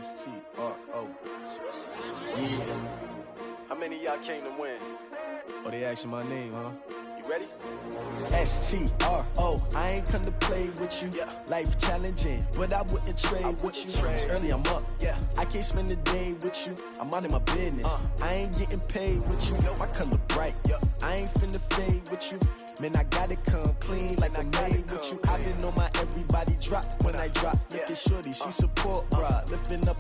S-T-R-O. Yeah. How many of y'all came to win? Oh, they asking my name, huh? You ready? S-T-R-O. I ain't come to play with you. Yeah. Life challenging, but I wouldn't trade with you. It's early, I'm up. Yeah. I can't spend the day with you. I'm minding my business. I ain't getting paid with you. My color bright. Yeah. I ain't finna fade with you. Man, I gotta come clean like I'm made with you. I've been on my everybody drop when I drop. Look at shorty, she support ride. Lifting up,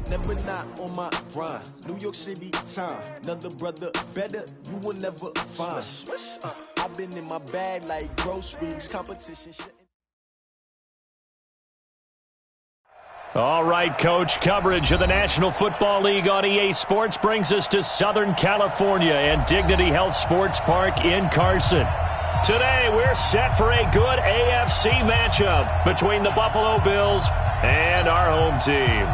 never not on my grind. New York City time. Another brother better, you will never find. I've been in my bag like groceries. Competition shouldn't. All right, Coach, coverage of the National Football League on EA Sports brings us to Southern California and Dignity Health Sports Park in Carson. Today, we're set for a good AFC matchup between the Buffalo Bills and our home team.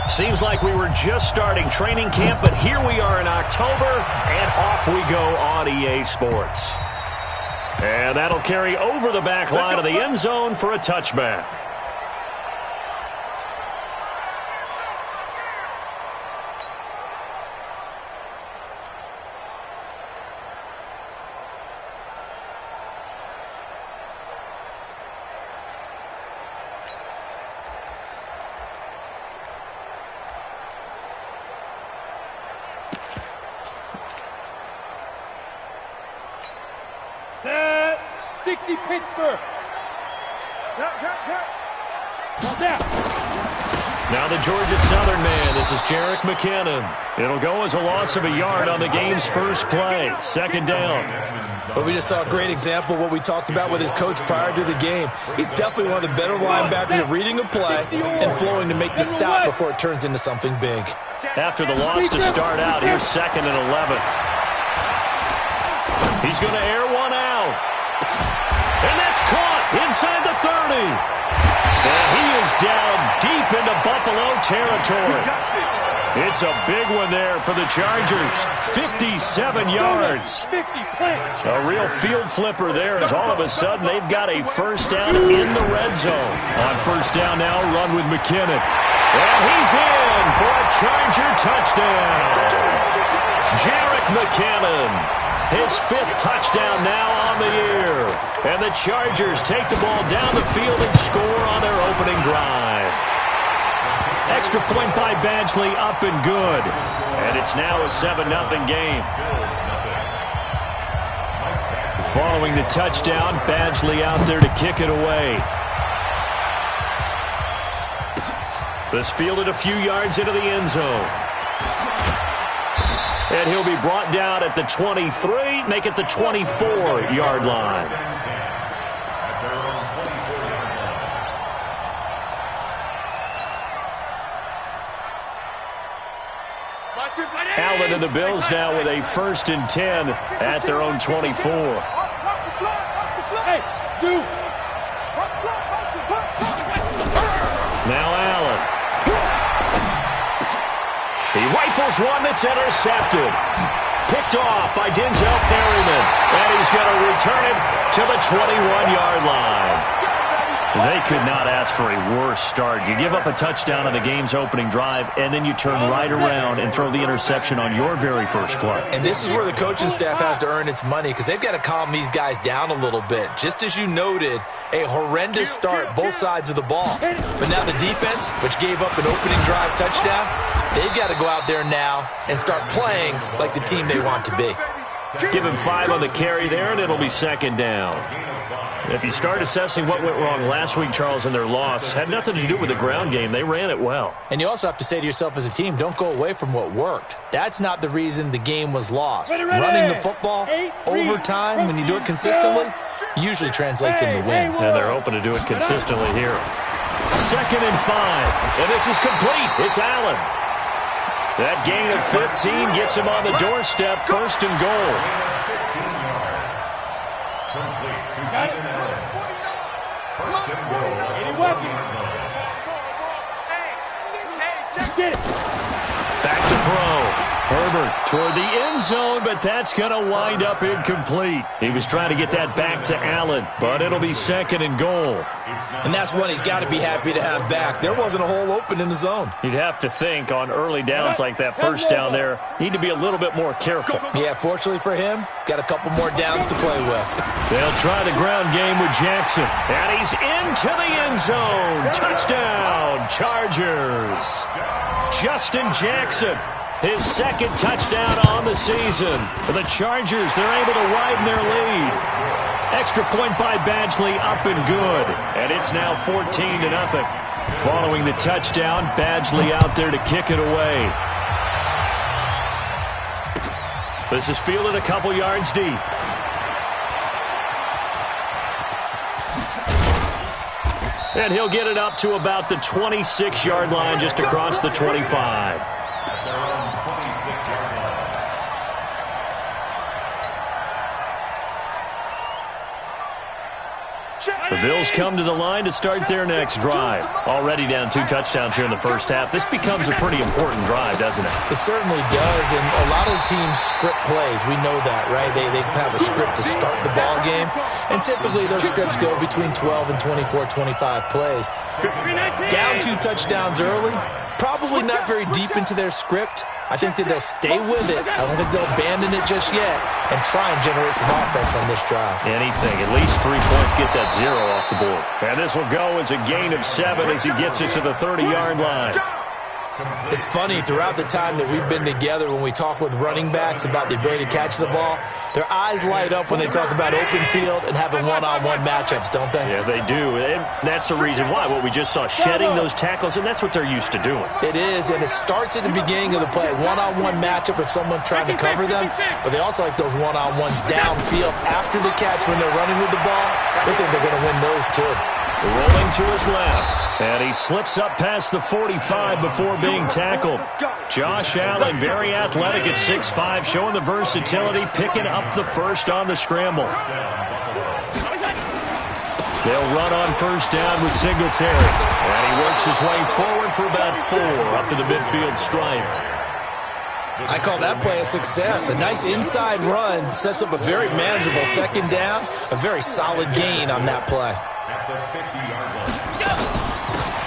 Seems like we were just starting training camp, but here we are in October, and off we go on EA Sports. And that'll carry over the back line of the end zone for a touchback. Set 60 Pittsburgh. Now the Georgia Southern man, this is Jerick McKinnon. It'll go as a loss of a yard on the game's first play. Second down. But we just saw a great example of what we talked about with his coach prior to the game. He's definitely one of the better linebackers at reading a play and flowing to make the stop before it turns into something big. After the loss to start out, here's 2nd and 11. He's going to air one out. And that's caught inside the 30. And he is down deep into Buffalo territory. It's a big one there for the Chargers. 57 yards. A real field flipper there as all of a sudden they've got a first down in the red zone. On first down now, run with McKinnon. And he's in for a Charger touchdown. Jerick McKinnon. His 5th touchdown now on the year. And the Chargers take the ball down the field and score on their opening drive. Extra point by Badgley, up and good. And it's now a 7-0 game. Following the touchdown, Badgley out there to kick it away. This fielded a few yards into the end zone. And he'll be brought down at the 23, make it the 24-yard line. Allen and the Bills now with a 1st and 10 at their own 24. Now Allen. He rifles one that's intercepted. Picked off by Denzel Perryman. And he's going to return it to the 21-yard line. They could not ask for a worse start. You give up a touchdown on the game's opening drive, and then you turn right around and throw the interception on your very first play. And this is where the coaching staff has to earn its money because they've got to calm these guys down a little bit. Just as you noted, a horrendous start, both sides of the ball. But now the defense, which gave up an opening drive touchdown, they've got to go out there now and start playing like the team they want to be. Give him 5 on the carry there, and it'll be 2nd down. If you start assessing what went wrong last week, Charles, in their loss, had nothing to do with the ground game. They ran it well. And you also have to say to yourself as a team, don't go away from what worked. That's not the reason the game was lost. Running the football, overtime, when you do it consistently, usually translates into wins. And they're hoping to do it consistently here. 2nd and 5. And this is complete. It's Allen. That gain of 15 gets him on the doorstep, 1st and goal. Back to throw. Herbert toward the end zone, but that's going to wind up incomplete. He was trying to get that back to Allen, but it'll be second and goal. And that's one he's got to be happy to have back. There wasn't a hole open in the zone. You'd have to think on early downs like that first down there, need to be a little bit more careful. Yeah, fortunately for him, got a couple more downs to play with. They'll try the ground game with Jackson. And he's into the end zone. Touchdown, Chargers. Justin Jackson, his second touchdown on the season. For the Chargers, they're able to widen their lead. Extra point by Badgley, up and good. And it's now 14-0. Following the touchdown, Badgley out there to kick it away. This is fielded a couple yards deep. And he'll get it up to about the 26-yard line, just across the 25. The Bills come to the line to start their next drive. Already down 2 touchdowns here in the first half. This becomes a pretty important drive, doesn't it? It certainly does, and a lot of the teams script plays. We know that, right? They have a script to start the ball game, and typically those scripts go between 12 and 24, 25 plays. Down 2 touchdowns early, probably not very deep into their script. I think that they'll stay with it. I don't think they'll abandon it just yet and try and generate some offense on this drive. Anything. At least 3 points, get that 0 off the board. And this will go as a gain of 7 as he gets it to the 30-yard line. It's funny, throughout the time that we've been together, when we talk with running backs about the ability to catch the ball, their eyes light up when they talk about open field and having one-on-one matchups, don't they? Yeah, they do. And that's the reason why. What we just saw, shedding those tackles, and that's what they're used to doing. It is, and it starts at the beginning of the play. One-on-one matchup if someone's trying to cover them, but they also like those one-on-ones downfield after the catch when they're running with the ball. They think they're going to win those too. Rolling to his left, and he slips up past the 45 before being tackled. Josh Allen, very athletic at 6'5", showing the versatility, picking up the first on the scramble. They'll run on first down with Singletary, and he works his way forward for about 4 up to the midfield stripe. I call that play a success. A nice inside run sets up a very manageable second down, a very solid gain on that play.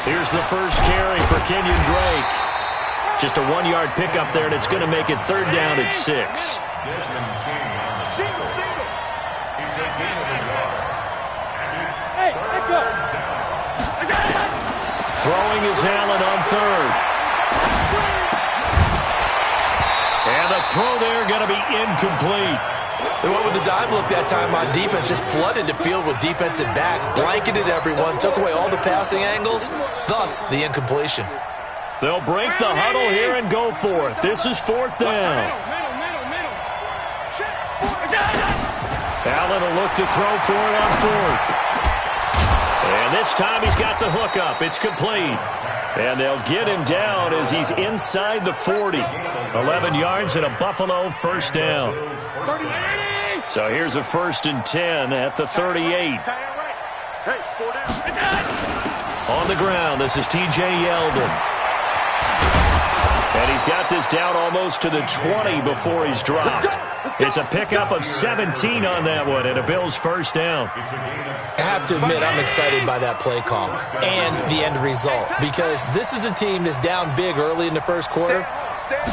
Here's the first carry for Kenyon Drake. Just a 1-yard pickup there, and it's going to make it 3rd down at 6. Throwing is Allen on 3rd. And the throw there going to be incomplete. They went with the dime look that time on defense, just flooded the field with defensive backs, blanketed everyone, took away all the passing angles, thus the incompletion. They'll break the huddle here and go for it. This is 4th down. Allen will look to throw for it on 4th. And this time he's got the hook up. It's complete. And they'll get him down as he's inside the 40. 11 yards and a Buffalo first down. So here's a 1st and 10 at the 38. On the ground, this is T.J. Yeldon. And he's got this down almost to the 20 before he's dropped. It's a pickup of 17 on that one and a Bills first down. I have to admit, I'm excited by that play call and the end result, because this is a team that's down big early in the first quarter,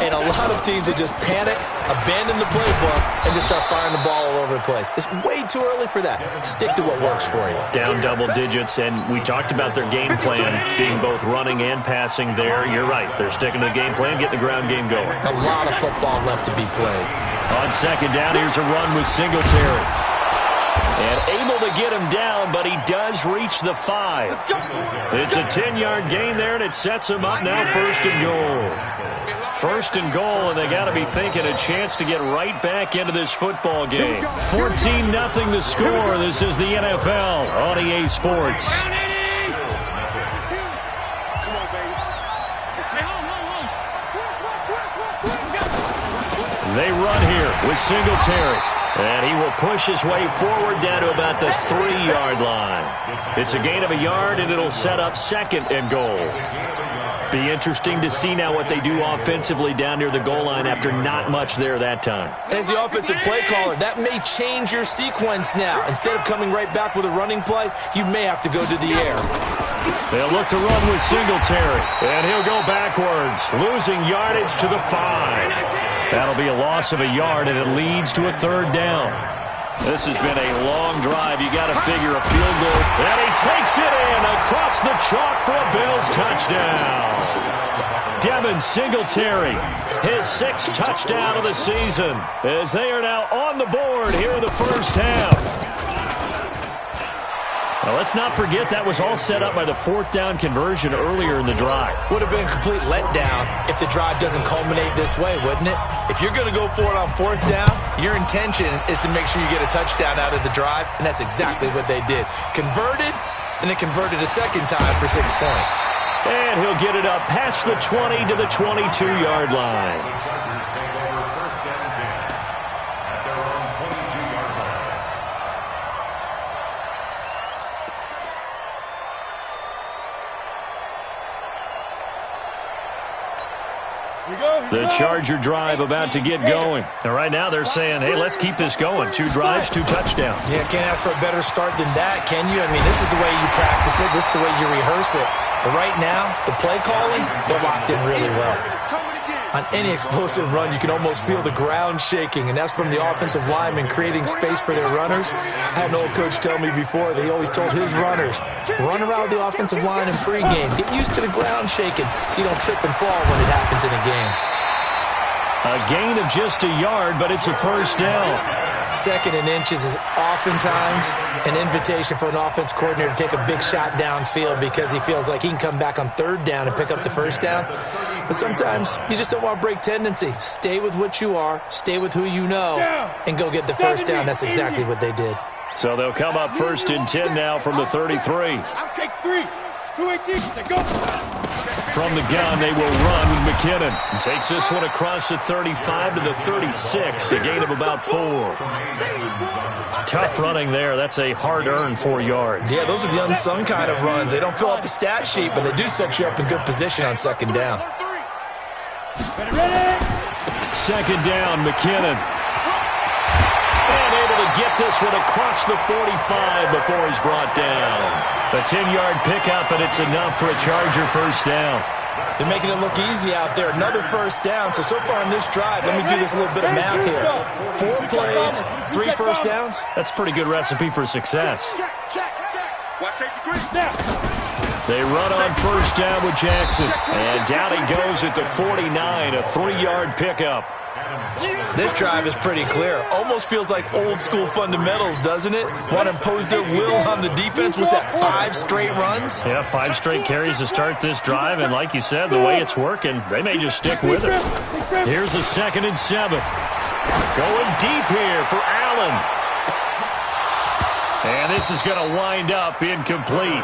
and a lot of teams that just panic, abandon the playbook, and just start firing the ball all over the place. It's way too early for that. Stick to what works for you. Down double digits, and we talked about their game plan being both running and passing there. You're right. They're sticking to the game plan, getting the ground game going. A lot of football left to be played. On second down, here's a run with Singletary. And able to get him down, but he does reach the 5. It's a 10-yard gain there, and it sets him up now 1st and goal. 1st and goal, and they got to be thinking a chance to get right back into this football game. 14-0 the score. This is the NFL on EA Sports. They run here with Singletary. And he will push his way forward down to about the 3-yard line. It's a gain of a yard, and it'll set up 2nd and goal. Be interesting to see now what they do offensively down near the goal line after not much there that time. As the offensive play caller, that may change your sequence now. Instead of coming right back with a running play, you may have to go to the air. They'll look to run with Singletary, and he'll go backwards, losing yardage to the 5. That'll be a loss of a yard, and it leads to a 3rd down. This has been a long drive. You got to figure a field goal. And he takes it in across the chalk for a Bills touchdown. Devin Singletary, his 6th touchdown of the season, as they are now on the board here in the first half. Now, let's not forget that was all set up by the 4th down conversion earlier in the drive. Would have been a complete letdown if the drive doesn't culminate this way, wouldn't it? If you're going to go for it on 4th down, your intention is to make sure you get a touchdown out of the drive, and that's exactly what they did. Converted, and they converted a 2nd time for 6 points. And he'll get it up past the 20 to the 22-yard line. The Charger drive about to get going. And right now they're saying, hey, let's keep this going. 2 drives, 2 touchdowns. Yeah, can't ask for a better start than that, can you? I mean, this is the way you practice it. This is the way you rehearse it. But right now, the play calling, they're locked in really well. On any explosive run, you can almost feel the ground shaking, and that's from the offensive linemen creating space for their runners. I had an old coach tell me before, they always told his runners, run around the offensive line in pregame. Get used to the ground shaking so you don't trip and fall when it happens in a game. A gain of just a yard, but it's a 1st down. 2nd and inches is oftentimes an invitation for an offense coordinator to take a big shot downfield because he feels like he can come back on 3rd down and pick up the 1st down. But sometimes you just don't want to break tendency. Stay with what you are, stay with who you know, and go get the 1st down. That's exactly what they did. So they'll come up 1st and 10 now from the 33. Takes 3. 2-18. Go. From the gun, they will run with McKinnon. Takes this one across the 35 to the 36, a gain of about 4. Tough running there. That's a hard-earned 4 yards. Yeah, those are the unsung kind of runs. They don't fill up the stat sheet, but they do set you up in good position on 2nd down. 2nd down, McKinnon. And able to get this one across the 45 before he's brought down. A 10-yard pickup, and it's enough for a Charger 1st down. They're making it look easy out there. Another 1st down. So far on this drive, let me do this little bit of math here. 4 plays, 3 1st downs. That's a pretty good recipe for success. They run on 1st down with Jackson. And down he goes at the 49, a 3-yard pickup. This drive is pretty clear. Almost feels like old-school fundamentals, doesn't it? Want to impose their will on the defense. Was that 5 straight runs? Yeah, 5 straight carries to start this drive. And like you said, the way it's working, they may just stick with it. Here's a 2nd and 7. Going deep here for Allen. And this is going to wind up incomplete.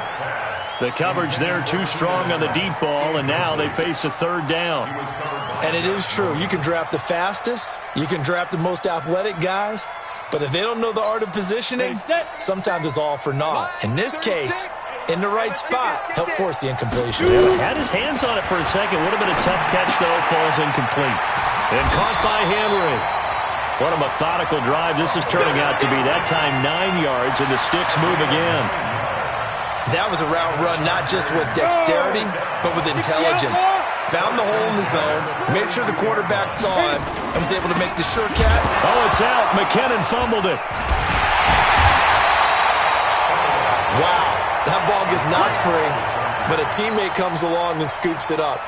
The coverage there too strong on the deep ball, and now they face a 3rd down. And it is true. You can draft the fastest. You can draft the most athletic guys. But if they don't know the art of positioning, sometimes it's all for naught. In this case, in the right spot, help force the incompletion. Yeah, had his hands on it for a second. Would have been a tough catch, though. Falls incomplete. And caught by Henry. What a methodical drive this is turning out to be. That time 9 yards, and the sticks move again. That was a route run not just with dexterity, but with intelligence. Found the hole in the zone, made sure the quarterback saw him, and was able to make the sure catch. Oh, it's out. McKinnon fumbled it. Wow, that ball gets knocked free, but a teammate comes along and scoops it up.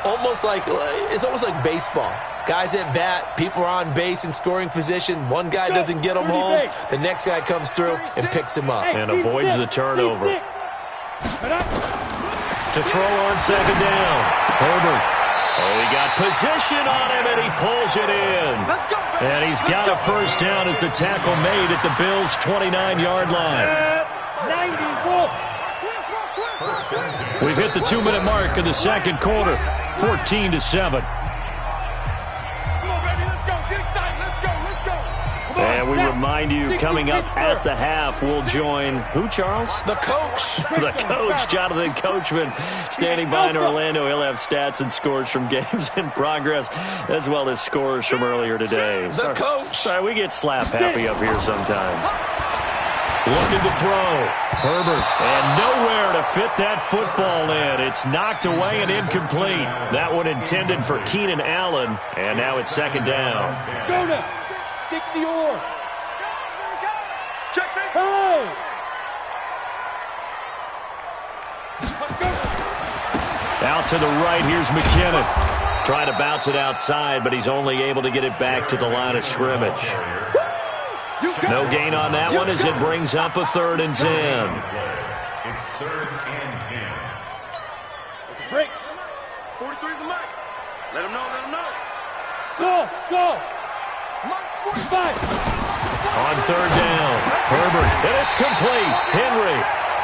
It's almost like baseball. Guys at bat, people are on base in scoring position. One guy doesn't get him home. The next guy comes through and picks him up. And avoids the turnover. To throw on 2nd down. Herbert. Oh, he got position on him, and he pulls it in. And he's got a 1st down as the tackle made at the Bills' 29-yard line. We've hit the 2-minute mark in the 2nd quarter. 14-7. And we remind you, coming up at the half, we'll join who, Charles? The coach. The coach, Jonathan Coachman, standing by in Orlando. He'll have stats and scores from games in progress, as well as scores from earlier today. The coach. Sorry, we get slap happy up here sometimes. Looking to throw. Herbert. And nowhere to fit that football in. It's knocked away and incomplete. That one intended for Keenan Allen. And now it's second down. Go now. 60 or. Check it. Hey. Out to the right, here's McKinnon. Trying to bounce it outside, but he's only able to get it back to the line of scrimmage. No gain on that one as it brings up a 3rd and 10. It's 3rd and 10. Break. 43 is the mic. Let him know, let him know. Go. Mike's 45. On 3rd down, Herbert, and it's complete. Henry,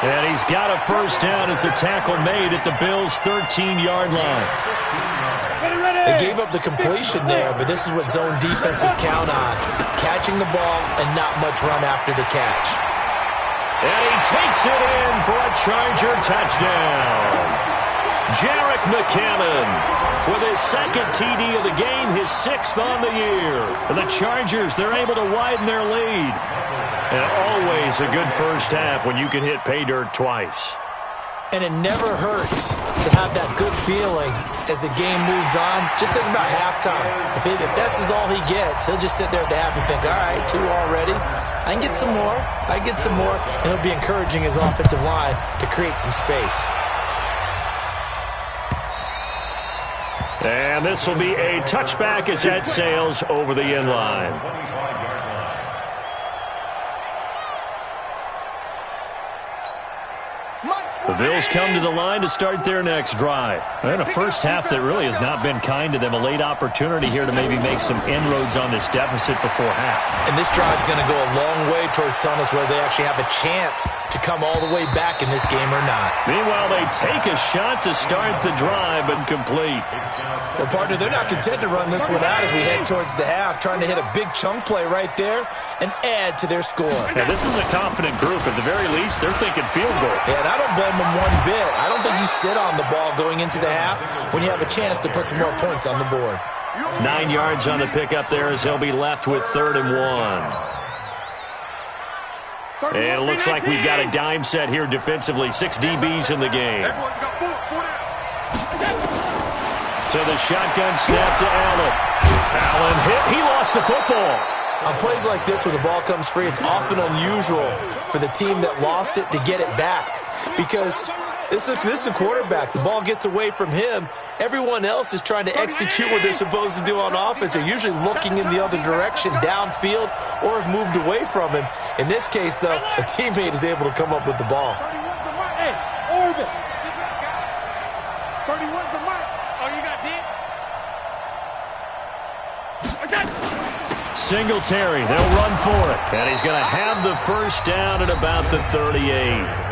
and he's got a first down as the tackle made at the Bills' 13-yard line. They gave up the completion there, but this is what zone defenses count on. Catching the ball and not much run after the catch. And he takes it in for a Charger touchdown. Jerick McKinnon with his 2nd TD of the game, his 6th on the year. And the Chargers, they're able to widen their lead. And always a good first half when you can hit pay dirt twice. And it never hurts to have that good feeling as the game moves on. Just think about halftime. If that's all he gets, he'll just sit there at the half and think, all right, 2 already. I can get some more. And he'll be encouraging his offensive line to create some space. And this will be a touchback as that sails over the end line. The Bills come to the line to start their next drive. And a first half that really has not been kind to them. A late opportunity here to maybe make some inroads on this deficit before half. And this drive's going to go a long way towards telling us whether they actually have a chance to come all the way back in this game or not. Meanwhile, they take a shot to start the drive, but complete. Well, partner, they're not content to run this one out as we head towards the half, trying to hit a big chunk play right there and add to their score. Yeah, this is a confident group. At the very least, they're thinking field goal. Yeah, and I don't blame them one bit. I don't think you sit on the ball going into the half when you have a chance to put some more points on the board. 9 yards on the pickup there as they'll be left with 3rd and 1. And it looks like we've got a dime set here defensively. 6 DBs in the game. So the shotgun snap to Allen. Allen hit. He lost the football. On plays like this, when the ball comes free, it's often unusual for the team that lost it to get it back. Because this is the quarterback. The ball gets away from him. Everyone else is trying to execute what they're supposed to do on offense. They're usually looking in the other direction, downfield, or have moved away from him. In this case, though, a teammate is able to come up with the ball. Hey, Orbit. 31's the mic. Oh, you got D? Singletary, they'll run for it. And he's going to have the first down at about the 38.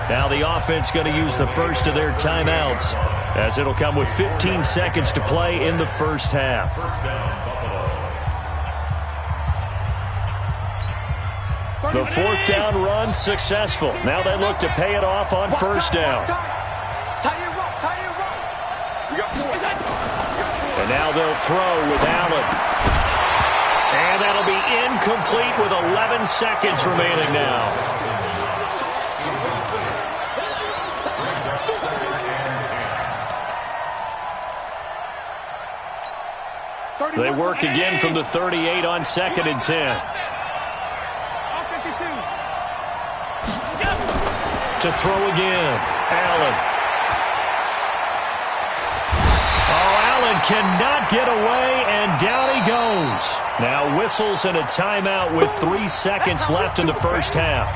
Now the offense going to use the first of their timeouts as it'll come with 15 seconds to play in the first half. The 4th down run successful. Now they look to pay it off on first down. And now they'll throw with Allen. And that'll be incomplete with 11 seconds remaining now. They work again from the 38 on 2nd and 10. To throw again. Allen. Oh, Allen cannot get away, and down he goes. Now whistles and a timeout with 3 seconds left in the first half.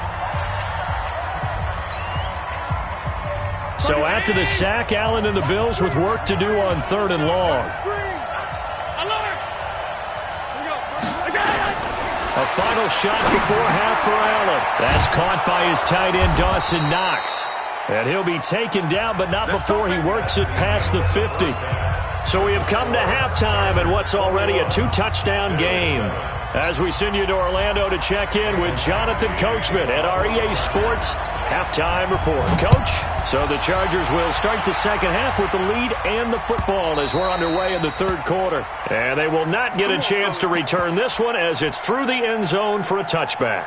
So after the sack, Allen and the Bills with work to do on 3rd and long. A final shot before half for Allen. That's caught by his tight end, Dawson Knox. And he'll be taken down, but not before he works it past the 50. So we have come to halftime in what's already a 2-touchdown game. As we send you to Orlando to check in with Jonathan Coachman at our EA Sports Halftime Report. Coach, so the Chargers will start the second half with the lead and the football as we're underway in the third quarter. And they will not get a chance to return this one as it's through the end zone for a touchback.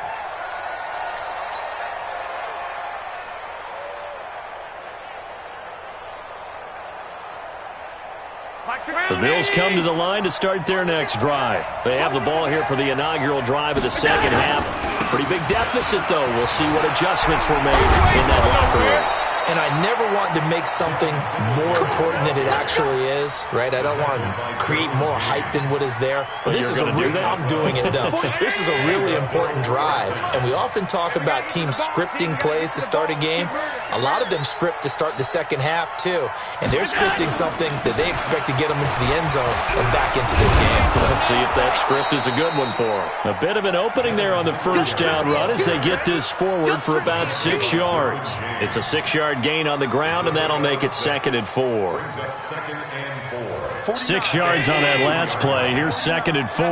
The Bills come to the line to start their next drive. They have the ball here for the inaugural drive of the second half. Pretty big deficit, though. We'll see what adjustments were made in that locker room. And I never want to make something more important than it actually is, right? I don't want to create more hype than what is there. But this is I'm doing it, though. This is a really important drive. And we often talk about teams scripting plays to start a game. A lot of them script to start the second half, too. And they're scripting something that they expect to get them into the end zone and back into this game. Let's see if that script is a good one for them. A bit of an opening there on the first down run as they get this forward for about 6 yards. It's a 6-yard gain on the ground, and that'll make it 2nd and 4. 6 yards on that last play. Here's 2nd and 4.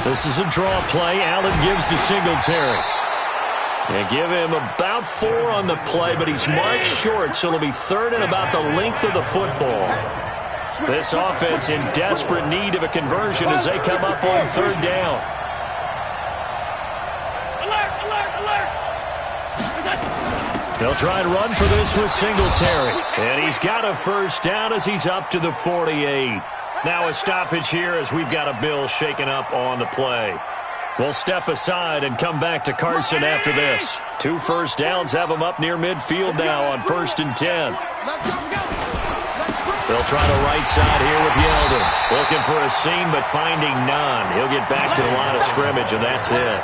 This is a draw play. Allen gives to Singletary. They give him about 4 on the play, but he's marked short, so it'll be 3rd and about the length of the football. This offense in desperate need of a conversion as they come up on 3rd down. They'll try and run for this with Singletary. And he's got a first down as he's up to the 48. Now a stoppage here as we've got a Bill shaken up on the play. We'll step aside and come back to Carson after this. 2 first downs have him up near midfield now on 1st and 10. They'll try the right side here with Yeldon. Looking for a seam but finding none. He'll get back to the line of scrimmage and that's it.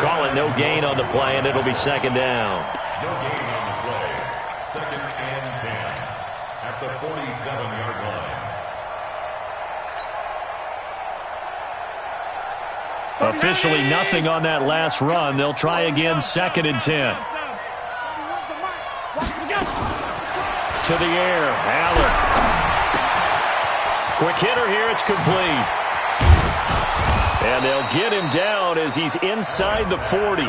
Call it no gain on the play, and it'll be 2nd down. No gain on the play. 2nd and 10 at the 47-yard line. Officially nothing on that last run. They'll try again 2nd and 10. To the air, Allen. Quick hitter here, it's complete. And they'll get him down as he's inside the 40.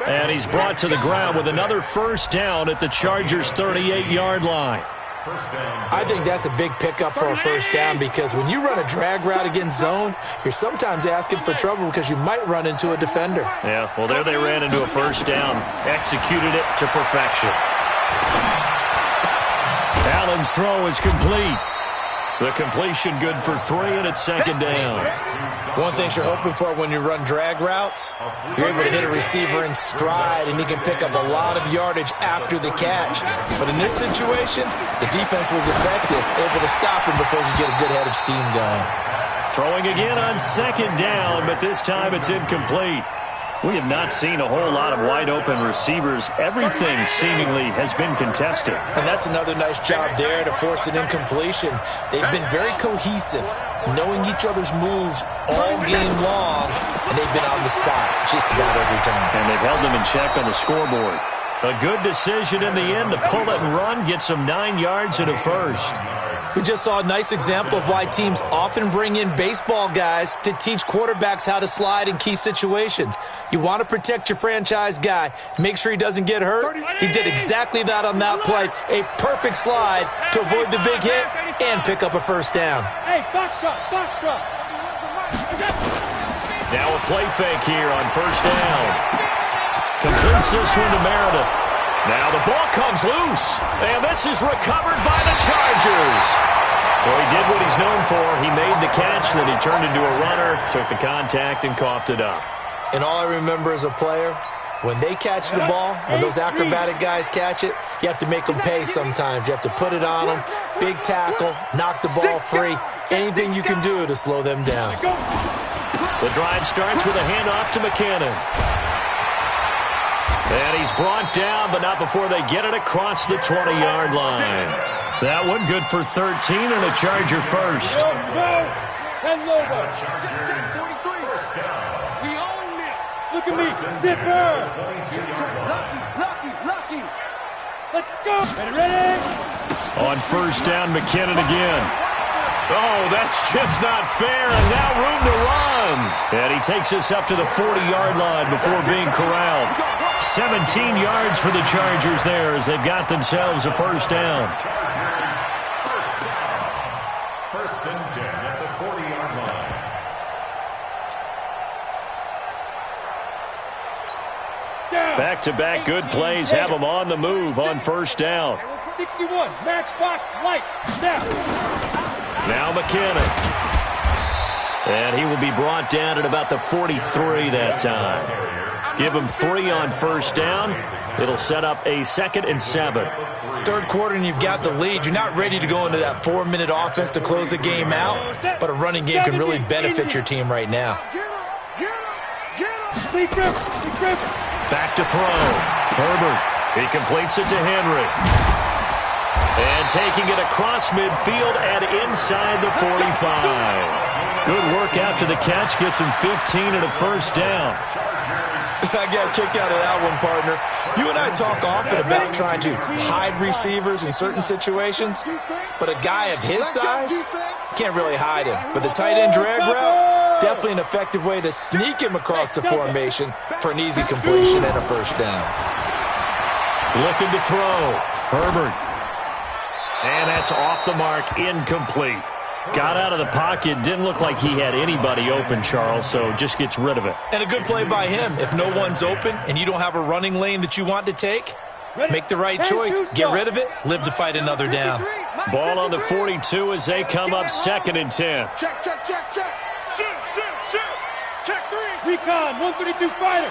And he's brought to the ground with another first down at the Chargers' 38-yard line. I think that's a big pickup for a first down because when you run a drag route against zone, you're sometimes asking for trouble because you might run into a defender. Yeah, well, there they ran into a first down. Executed it to perfection. Allen's throw is complete. The completion good for 3, and it's 2nd down. One thing you're hoping for when you run drag routes, you're able to hit a receiver in stride, and he can pick up a lot of yardage after the catch. But in this situation, the defense was effective, able to stop him before he could get a good head of steam going. Throwing again on 2nd down, but this time it's incomplete. We have not seen a whole lot of wide-open receivers. Everything seemingly has been contested. And that's another nice job there to force an incompletion. They've been very cohesive, knowing each other's moves all game long, and they've been on the spot just about every time. And they've held them in check on the scoreboard. A good decision in the end to pull it and run, gets them 9 yards and a first. We just saw a nice example of why teams often bring in baseball guys to teach quarterbacks how to slide in key situations. You want to protect your franchise guy. Make sure he doesn't get hurt. He did exactly that on that play. A perfect slide to avoid the big hit and pick up a first down. Hey, box drop. Now a play fake here on 1st down. Completes this one to Meredith. Now the ball comes loose, and this is recovered by the Chargers. Well, he did what he's known for. He made the catch, then he turned into a runner, took the contact, and coughed it up. And all I remember as a player, when they catch the ball, when those acrobatic guys catch it, you have to make them pay sometimes. You have to put it on them, big tackle, knock the ball free, anything you can do to slow them down. The drive starts with a handoff to McKinnon. And he's brought down, but not before they get it across the 20-yard line. That one good for 13 and a Charger first. Go. 10 logo. 43. We own it. Look at me. Zipper. Lucky. Let's go. Ready? On 1st down, McKinnon again. Oh, that's just not fair, and now room to run. And he takes us up to the 40-yard line before being corralled. 17 yards for the Chargers there as they've got themselves a first down. First and 10 at the 40-yard line. Back-to-back good plays have them on the move on first down. 61, matchbox, lights, Now McKinnon. And he will be brought down at about the 43 that time. Give him 3 on first down. It'll set up a 2nd and 7. Third quarter and you've got the lead. You're not ready to go into that 4-minute offense to close the game out, but a running game can really benefit your team right now. Back to throw. Herbert. He completes it to Henry. And taking it across midfield and inside the 45. Good work after the catch. Gets him 15 and a first down. I got a kick out of that one, partner. You and I talk often about trying to hide receivers in certain situations, but a guy of his size can't really hide him. But the tight end drag route, definitely an effective way to sneak him across the formation for an easy completion and a first down. Looking to throw. Herbert. And that's off the mark, incomplete. Got out of the pocket, didn't look like he had anybody open, Charles, so just gets rid of it. And a good play by him. If no one's open and you don't have a running lane that you want to take, make the right choice. Get rid of it. Live to fight another down. Ball on the 42 as they come up 2nd and 10. Check. Check 3. Recon, 132 fighter.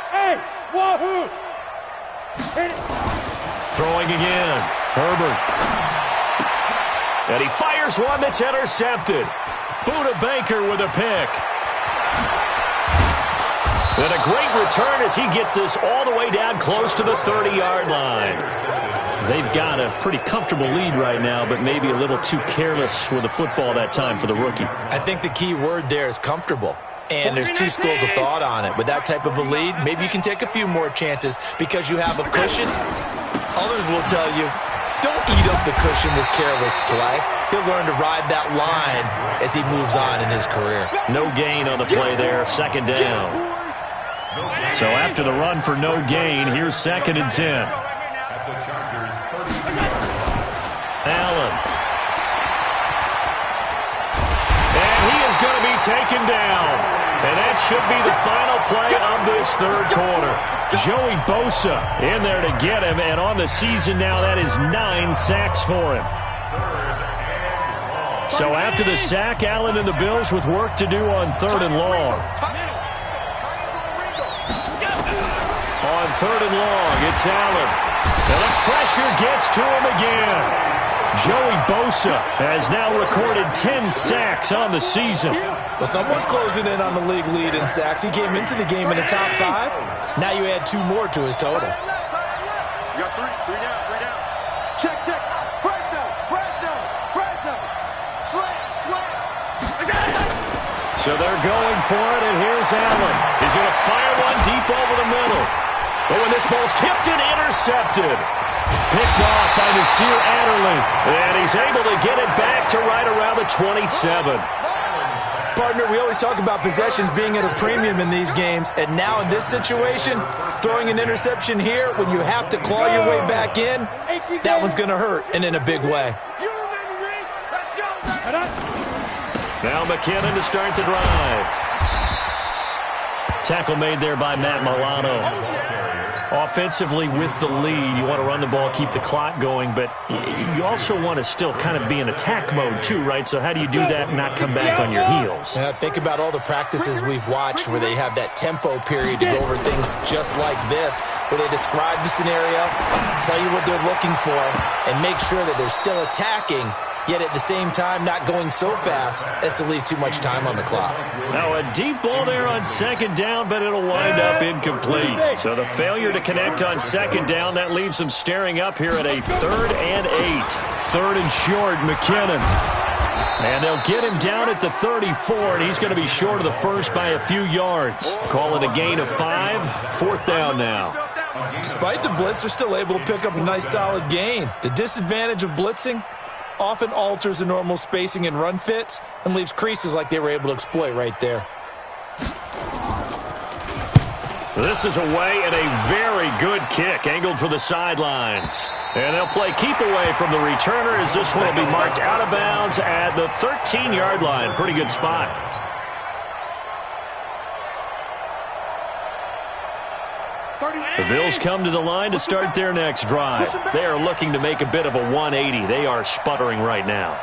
Hey, wahoo. Throwing again. Herbert. And he fires one that's intercepted. Buda Baker with a pick. And a great return as he gets this all the way down close to the 30-yard line. They've got a pretty comfortable lead right now, but maybe a little too careless with the football that time for the rookie. I think the key word there is comfortable. And there's 2 schools of thought on it. With that type of a lead, maybe you can take a few more chances because you have a cushion. Others will tell you, don't eat up the cushion with careless play. He'll learn to ride that line as he moves on in his career. No gain on the play there, 2nd down. So after the run for no gain, here's 2nd and 10. Allen. And he is going to be taken down. And that should be the final play of this third quarter. Joey Bosa in there to get him, and on the season now, that is 9 sacks for him. So after the sack, Allen and the Bills with work to do on 3rd and long. On 3rd and long, it's Allen. And the pressure gets to him again. Joey Bosa has now recorded 10 sacks on the season. Well, someone's closing in on the league lead in sacks. He came into the game in the top 5. Now you add 2 more to his total. You got 3 down. Check. Fresno. Slam. So they're going for it, and here's Allen. He's going to fire one deep over the middle. But when this ball's tipped and intercepted. Picked off by Nasir Adderley. And he's able to get it back to right around the 27. Partner, we always talk about possessions being at a premium in these games. And now in this situation, throwing an interception here when you have to claw your way back in, that one's going to hurt, and in a big way. Now McKinnon to start the drive. Tackle made there by Matt Milano. Offensively with the lead, you want to run the ball, keep the clock going, but you also want to still kind of be in attack mode too, right? So how do you do that and not come back on your heels? Think about all the practices we've watched where they have that tempo period to go over things just like this, where they describe the scenario, tell you what they're looking for, and make sure that they're still attacking, yet at the same time not going so fast as to leave too much time on the clock. Now a deep ball there on 2nd down, but it'll wind up incomplete. So the failure to connect on 2nd down, that leaves them staring up here at a 3rd and 8. 3rd and short, McKinnon. And they'll get him down at the 34, and he's going to be short of the first by a few yards. Call it a gain of 5. 4th down now. Despite the blitz, they're still able to pick up a nice solid gain. The disadvantage of blitzing, often alters the normal spacing and run fits and leaves creases like they were able to exploit right there. This is away and a very good kick, angled for the sidelines. And they'll play keep away from the returner as this one will be marked out of bounds at the 13-yard line. Pretty good spot. The Bills come to the line to start their next drive. They are looking to make a bit of a 180. They are sputtering right now.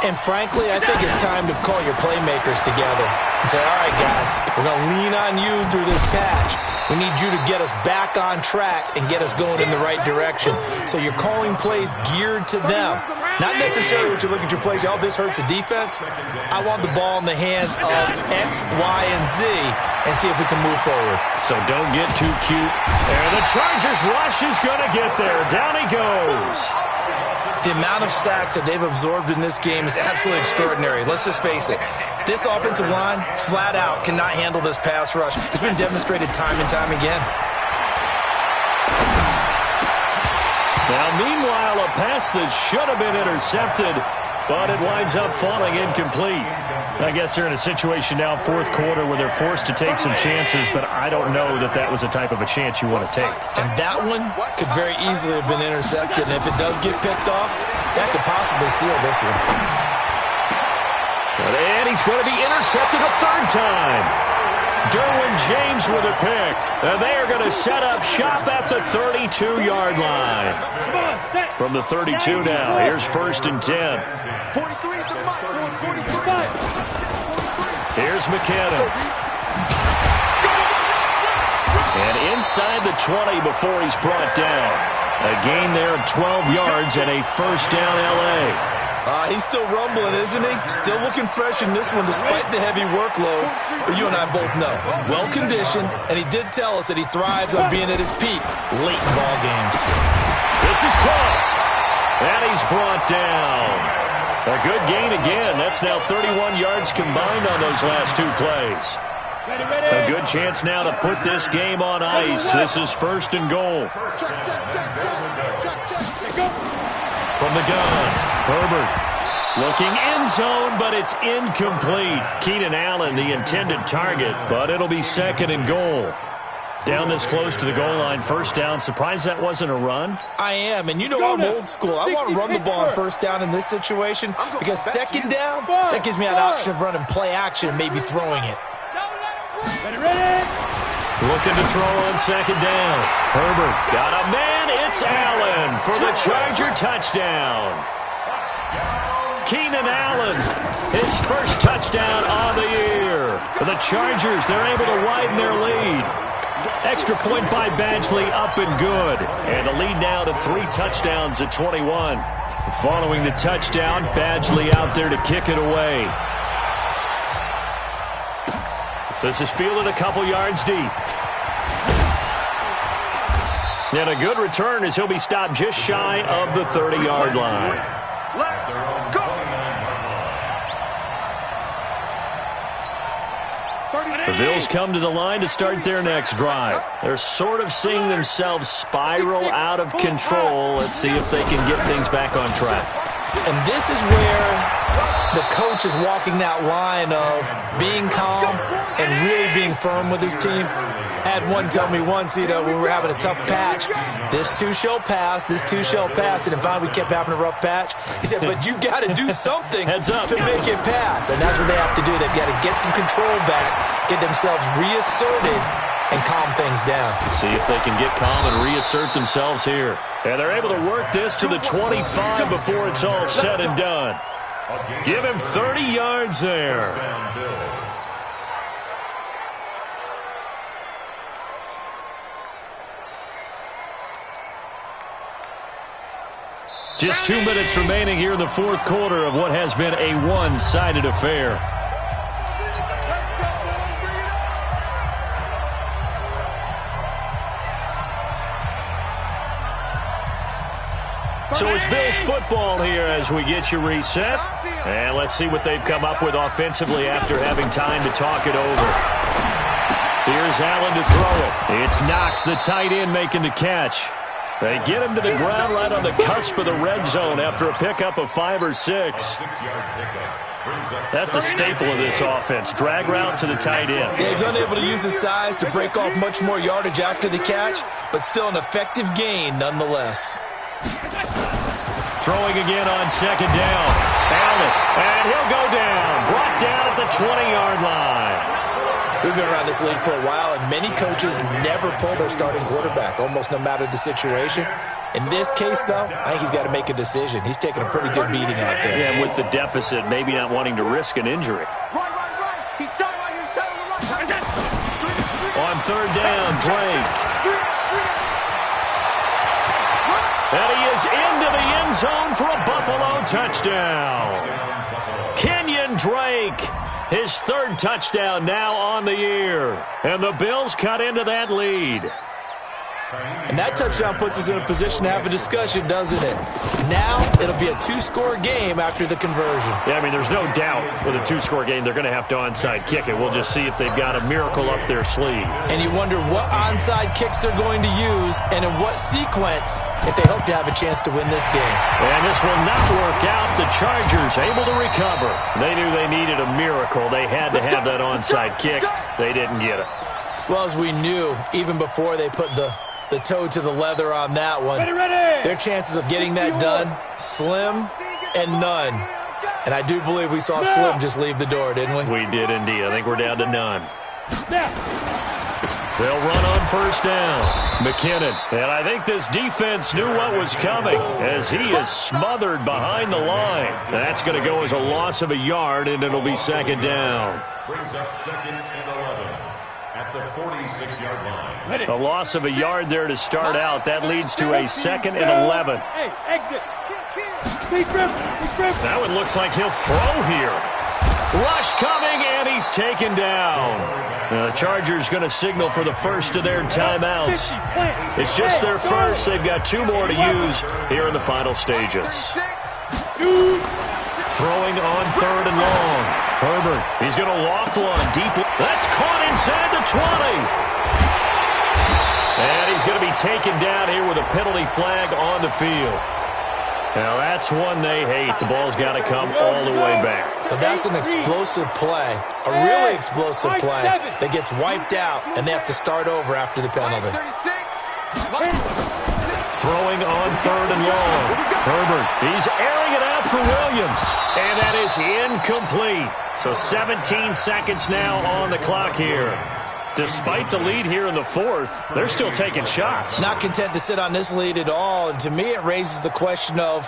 And frankly, I think it's time to call your playmakers together and say, all right, guys, we're going to lean on you through this patch. We need you to get us back on track and get us going in the right direction. So you're calling plays geared to them. Not necessarily what you look at your plays, oh, this hurts the defense. I want the ball in the hands of X, Y, and Z and see if we can move forward. So don't get too cute. And the Chargers rush is going to get there. Down he goes. The amount of sacks that they've absorbed in this game is absolutely extraordinary. Let's just face it. This offensive line, flat out, cannot handle this pass rush. It's been demonstrated time and time again. Now, meanwhile, a pass that should have been intercepted, but it winds up falling incomplete. I guess they're in a situation now, fourth quarter, where they're forced to take some chances, but I don't know that that was the type of a chance you want to take. And that one could very easily have been intercepted, and if it does get picked off, that could possibly seal this one. And he's going to be intercepted a third time. Derwin James with a pick. And they are going to set up shop at the 32-yard line. From the 32 now, here's 1st and 10. Here's McKinnon. And inside the 20 before he's brought down. A gain there of 12 yards and a first down L.A. He's still rumbling, isn't he? Still looking fresh in this one despite the heavy workload. But you and I both know, well-conditioned, and he did tell us that he thrives on being at his peak late in ball games. This is caught. And he's brought down. A good gain again. That's now 31 yards combined on those last two plays. A good chance now to put this game on ice. This is 1st and goal. From the gun, Herbert looking end zone, but it's incomplete. Keenan Allen, the intended target, but it'll be 2nd and goal. Down this close to the goal line, first down. Surprised that wasn't a run? I am, and you know I'm old school. I want to run the ball on first down in this situation because second down, that gives me an option of running play action and maybe throwing it. Looking to throw on 2nd down. Herbert got a man. It's Allen for the Charger touchdown. Keenan Allen, his first touchdown on the year. For the Chargers, they're able to widen their lead. Extra point by Badgley, up and good. And the lead now to 3 touchdowns at 21. Following the touchdown, Badgley out there to kick it away. This is fielded a couple yards deep. And a good return as he'll be stopped just shy of the 30-yard line. The Bills come to the line to start their next drive. They're sort of seeing themselves spiral out of control. Let's see if they can get things back on track. And this is where the coach is walking that line of being calm and really being firm with his team. I had one tell me once, when we were having a tough patch, this too shall pass, this too shall pass. And if finally we kept having a rough patch, he said, but you've got to do something to make it pass. And that's what they have to do. They've got to get some control back, get themselves reasserted, and calm things down. See if they can get calm and reassert themselves here. And they're able to work this to the 25 before it's all said and done. Give him 30 yards there. Just 2 minutes remaining here in the fourth quarter of what has been a one-sided affair. So it's Bills football here as we get you reset. And let's see what they've come up with offensively after having time to talk it over. Here's Allen to throw it. It's Knox, the tight end, making the catch. They get him to the ground right on the cusp of the red zone after a pickup of 5 or 6. That's a staple of this offense. Drag route to the tight end. Yeah, he's unable to use his size to break off much more yardage after the catch, but still an effective gain nonetheless. Throwing again on second down. Allen, and he'll go down. Brought down at the 20-yard line. We've been around this league for a while, and many coaches never pull their starting quarterback, almost no matter the situation. In this case, though, I think he's got to make a decision. He's taking a pretty good beating out there. Yeah, and with the deficit, maybe not wanting to risk an injury. On third down, Drake. And he is into the end zone for a Buffalo touchdown. Kenyon Drake, his 3rd touchdown now on the year. And the Bills cut into that lead. And that touchdown puts us in a position to have a discussion, doesn't it? Now it'll be a 2-score game after the conversion. Yeah, I mean, there's no doubt with a 2-score game they're going to have to onside kick it. We'll just see if they've got a miracle up their sleeve. And you wonder what onside kicks they're going to use and in what sequence if they hope to have a chance to win this game. And this will not work out. The Chargers able to recover. They knew they needed a miracle. They had to have that onside kick. They didn't get it. Well, as we knew, even before they put the toe to the leather on that one, their chances of getting that done, slim and none. And I do believe we saw Slim just leave the door, didn't we? We did indeed. I think we're down to none. They'll run on first down. McKinnon. And I think this defense knew what was coming as he is smothered behind the line. That's going to go as a loss of a yard, and it'll be second down. Brings up 2nd and 11 at the 46-yard line. A loss of a yard there to start out. That leads to a 2nd and 11. Hey, exit. That one looks like he'll throw here. Rush coming, and he's taken down. The Chargers going to signal for the first of their timeouts. It's just their first. They've got 2 more to use here in the final stages. Throwing on 3rd and long. Herbert, he's going to loft one deep. That's caught inside the 20. And he's going to be taken down here with a penalty flag on the field. Now, that's one they hate. The ball's got to come all the way back. So that's an explosive play, a really explosive play that gets wiped out, and they have to start over after the penalty. Throwing on 3rd and long. Herbert, he's airing it out for Williams. And that is incomplete. So 17 seconds now on the clock here. Despite the lead here in the 4th, they're still taking shots. Not content to sit on this lead at all. And to me, it raises the question of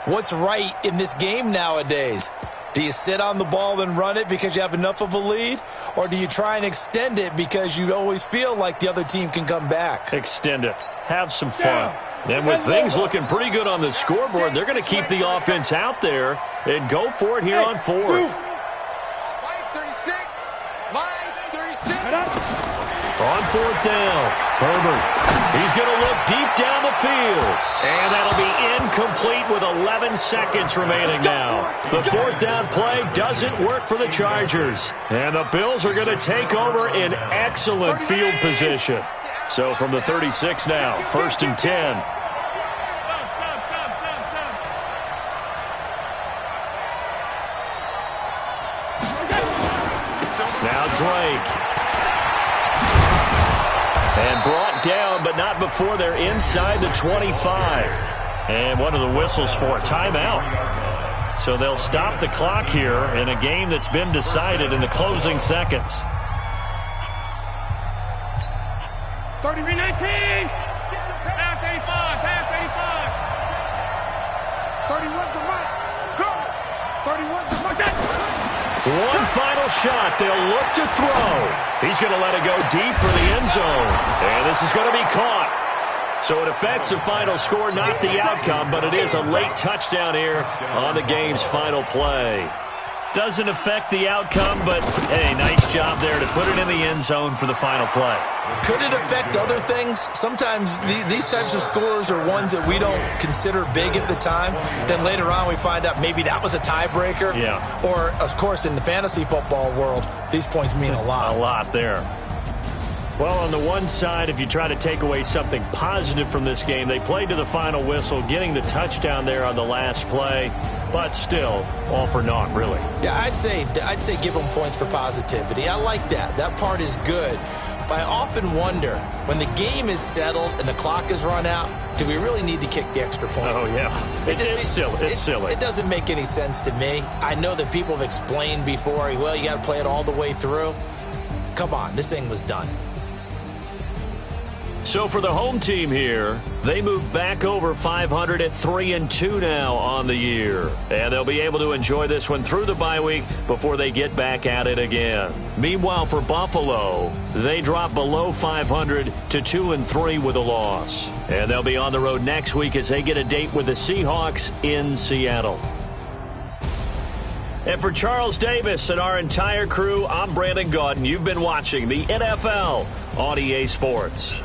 what's right in this game nowadays. Do you sit on the ball and run it because you have enough of a lead? Or do you try and extend it because you always feel like the other team can come back? Extend it. Have some fun. And with things looking pretty good on the scoreboard, they're going to keep the offense out there and go for it here on 4th. On 4th down, Herbert, he's going to look deep down the field. And that'll be incomplete with 11 seconds remaining now. The 4th down play doesn't work for the Chargers. And the Bills are going to take over in excellent field position. So from the 36 now, 1st and 10. Now Drake. And brought down, but not before they're inside the 25. And one of the whistles for a timeout. So they'll stop the clock here in a game that's been decided in the closing seconds. 33-19. Pass 85. Pass 85. 31's the mark. Go. 31's the mark. One final shot. They'll look to throw. He's going to let it go deep for the end zone. And this is going to be caught. So it affects the final score, not the outcome, but it is a late touchdown here on the game's final play. Doesn't affect the outcome, but, hey, nice job there to put it in the end zone for the final play. Could it affect other things? Sometimes these types of scores are ones that we don't consider big at the time. Then later on we find out maybe that was a tiebreaker. Yeah. Or, of course, in the fantasy football world, these points mean a lot. A lot there. Well, on the one side, if you try to take away something positive from this game, they played to the final whistle, getting the touchdown there on the last play, but still, all for naught, really. Yeah, I'd say give them points for positivity. I like that. That part is good. But I often wonder, when the game is settled and the clock is run out, do we really need to kick the extra point? Oh, yeah. It's silly. It's silly. It doesn't make any sense to me. I know that people have explained before, well, you got to play it all the way through. Come on, this thing was done. So for the home team here, they move back over 500 at 3-2 now on the year. And they'll be able to enjoy this one through the bye week before they get back at it again. Meanwhile, for Buffalo, they drop below 500 to 2-3 with a loss. And they'll be on the road next week as they get a date with the Seahawks in Seattle. And for Charles Davis and our entire crew, I'm Brandon Gaudin. You've been watching the NFL on EA Sports.